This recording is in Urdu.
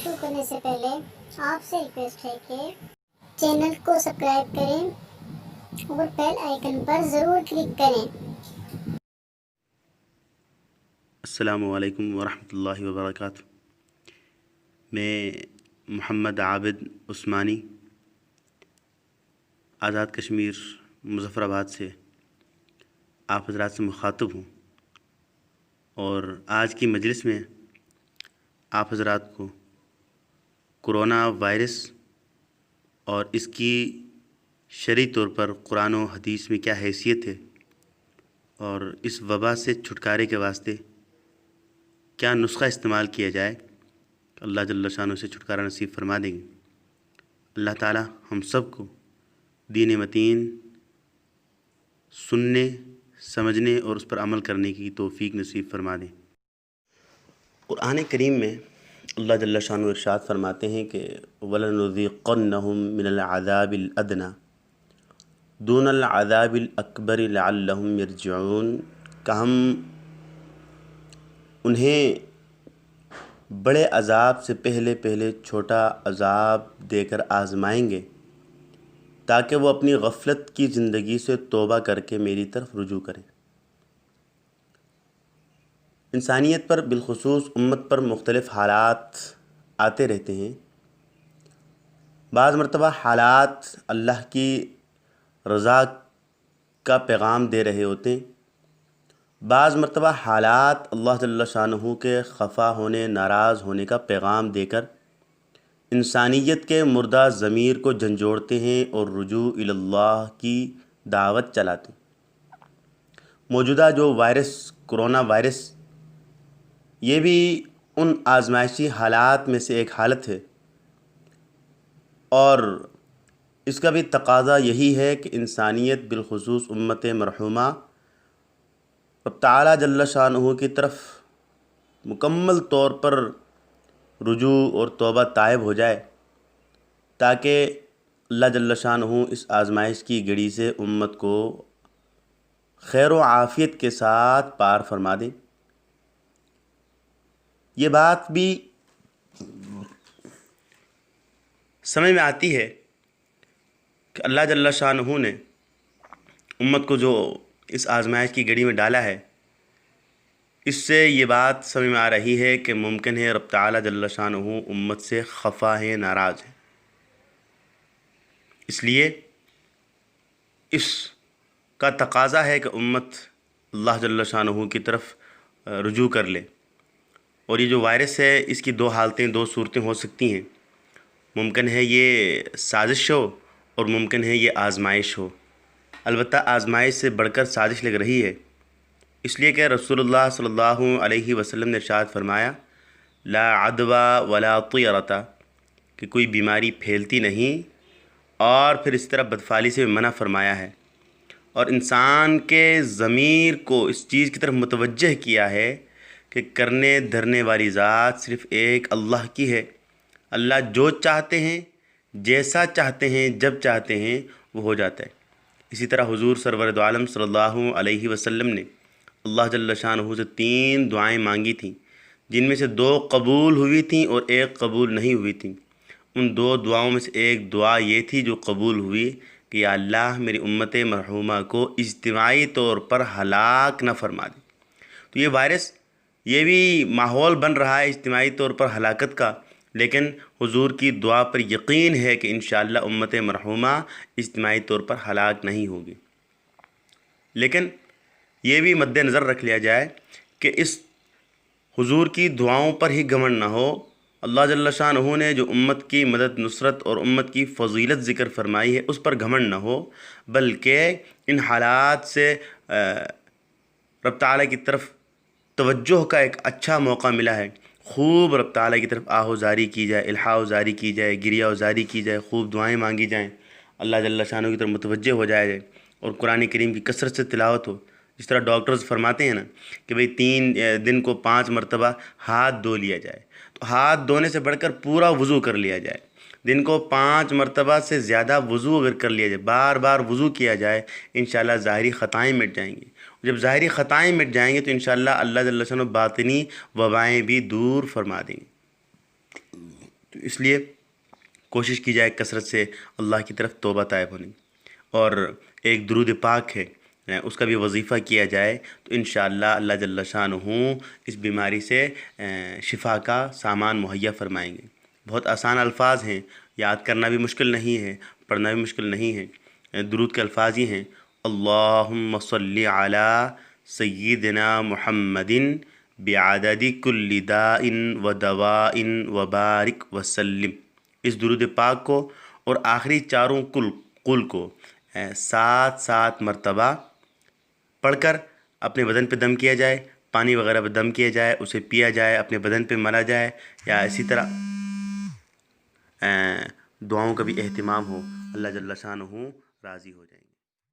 شروع کرنے سے پہلے آپ سے ریکویسٹ ہے کہ چینل کو سبسکرائب کریں اور بیل آئیکن پر ضرور کلک کریں۔ السلام علیکم ورحمۃ اللہ وبرکاتہ۔ میں محمد عابد عثمانی آزاد کشمیر مظفر آباد سے آپ حضرات سے مخاطب ہوں، اور آج کی مجلس میں آپ حضرات کو کرونا وائرس اور اس کی شرعی طور پر قرآن و حدیث میں کیا حیثیت ہے اور اس وبا سے چھٹکارے کے واسطے کیا نسخہ استعمال کیا جائے، اللہ جل شانہ سے چھٹکارا نصیب فرما دیں گے۔ اللہ تعالی ہم سب کو دین متین سننے، سمجھنے اور اس پر عمل کرنے کی توفیق نصیب فرما دیں۔ قرآن کریم میں اللہ جل شانہ ارشاد فرماتے ہیں کہ وَلَنُذِيقَنَّهُم مِّنَ الْعَذَابِ الْأَدْنَىٰ دُونَ الْعَذَابِ الْأَكْبَرِ لَعَلَّهُمْ يَرْجِعُونَ کہ ہم انہیں بڑے عذاب سے پہلے چھوٹا عذاب دے کر آزمائیں گے تاکہ وہ اپنی غفلت کی زندگی سے توبہ کر کے میری طرف رجوع کریں۔ انسانیت پر بالخصوص امت پر مختلف حالات آتے رہتے ہیں۔ بعض مرتبہ حالات اللہ کی رضا کا پیغام دے رہے ہوتے ہیں، بعض مرتبہ حالات اللہ جل شانہ کے خفا ہونے، ناراض ہونے کا پیغام دے کر انسانیت کے مردہ ضمیر کو جھنجھوڑتے ہیں اور رجوع الی اللہ کی دعوت چلاتے ہیں۔ موجودہ جو وائرس کرونا وائرس، یہ بھی ان آزمائشی حالات میں سے ایک حالت ہے، اور اس کا بھی تقاضا یہی ہے کہ انسانیت بالخصوص امت مرحومہ رب تعالی جل شانہ کی طرف مکمل طور پر رجوع اور توبہ طائب ہو جائے تاکہ اللہ جل شانہ اس آزمائش کی گھڑی سے امت کو خیر و عافیت کے ساتھ پار فرما دیں۔ یہ بات بھی سمجھ میں آتی ہے کہ اللہ جل شانہ نے امت کو جو اس آزمائش کی گھڑی میں ڈالا ہے، اس سے یہ بات سمجھ میں آ رہی ہے کہ ممکن ہے رب تعالی جل شانہ امت سے خفا ہے، ناراض ہے۔ اس لیے اس کا تقاضا ہے کہ امت اللہ جل شانہ کی طرف رجوع کر لے۔ اور یہ جو وائرس ہے، اس کی دو حالتیں، دو صورتیں ہو سکتی ہیں۔ ممکن ہے یہ سازش ہو اور ممکن ہے یہ آزمائش ہو۔ البتہ آزمائش سے بڑھ کر سازش لگ رہی ہے، اس لیے کہ رسول اللہ صلی اللہ علیہ وسلم نے ارشاد فرمایا لا عدوى ولا طیرۃ کہ کوئی بیماری پھیلتی نہیں، اور پھر اس طرح بدفعلی سے منع فرمایا ہے، اور انسان کے ضمیر کو اس چیز کی طرف متوجہ کیا ہے کہ کرنے دھرنے والی ذات صرف ایک اللہ کی ہے۔ اللہ جو چاہتے ہیں، جیسا چاہتے ہیں، جب چاہتے ہیں وہ ہو جاتا ہے۔ اسی طرح حضور سرور دو عالم صلی اللہ علیہ وسلم نے اللہ جل شانہ سے 3 دعائیں مانگی تھیں، جن میں سے 2 قبول ہوئی تھیں اور 1 قبول نہیں ہوئی تھیں۔ ان 2 دعاؤں میں سے ایک دعا یہ تھی جو قبول ہوئی کہ یا اللہ میری امت مرحومہ کو اجتماعی طور پر ہلاک نہ فرما دے۔ تو یہ وائرس، یہ بھی ماحول بن رہا ہے اجتماعی طور پر ہلاکت کا، لیکن حضور کی دعا پر یقین ہے کہ انشاءاللہ امت مرحومہ اجتماعی طور پر ہلاک نہیں ہوگی۔ لیکن یہ بھی مد نظر رکھ لیا جائے کہ اس حضور کی دعاؤں پر ہی گھمنڈ نہ ہو۔ اللہ جل شانہ نے جو امت کی مدد، نصرت اور امت کی فضیلت ذکر فرمائی ہے، اس پر گھمنڈ نہ ہو، بلکہ ان حالات سے رب تعالیٰ کی طرف توجہ کا ایک اچھا موقع ملا ہے۔ خوب رب تعالیٰ کی طرف آہ و زاری کی جائے، الحاح و زاری کی جائے، گریہ و زاری کی جائے، خوب دعائیں مانگی جائیں، اللہ جل شانہ کی طرف متوجہ ہو جائے اور قرآن کریم کی کثرت سے تلاوت ہو۔ جس طرح ڈاکٹرز فرماتے ہیں نا کہ بھئی 3 دن کو 5 مرتبہ ہاتھ دھو لیا جائے، تو ہاتھ دھونے سے بڑھ کر پورا وضو کر لیا جائے۔ دن کو 5 مرتبہ سے زیادہ وضو اگر کر لیا جائے، بار بار وضو کیا جائے، انشاءاللہ ظاہری خطائیں مٹ جائیں گی۔ جب ظاہری خطائیں مٹ جائیں گے تو انشاءاللہ اللہ جل شانہ باطنی وبائیں بھی دور فرما دیں گے۔ تو اس لیے کوشش کی جائے کثرت سے اللہ کی طرف توبہ طائب ہونے، اور ایک درود پاک ہے اس کا بھی وظیفہ کیا جائے تو انشاءاللہ اللہ جل شانہ اس بیماری سے شفا کا سامان مہیا فرمائیں گے۔ بہت آسان الفاظ ہیں، یاد کرنا بھی مشکل نہیں ہے، پڑھنا بھی مشکل نہیں ہے۔ درود کے الفاظ یہ ہیں: اللہم صلی علی سیدنا محمد بعدد کل داء و دواء و بارک وسلم۔ اس درود پاک کو اور آخری چاروں قل کو 7 مرتبہ پڑھ کر اپنے بدن پہ دم کیا جائے، پانی وغیرہ پہ دم کیا جائے، اسے پیا جائے، اپنے بدن پہ ملا جائے، یا اسی طرح دعاؤں کا بھی اہتمام ہو، اللہ جل شانہ راضی ہو جائیں۔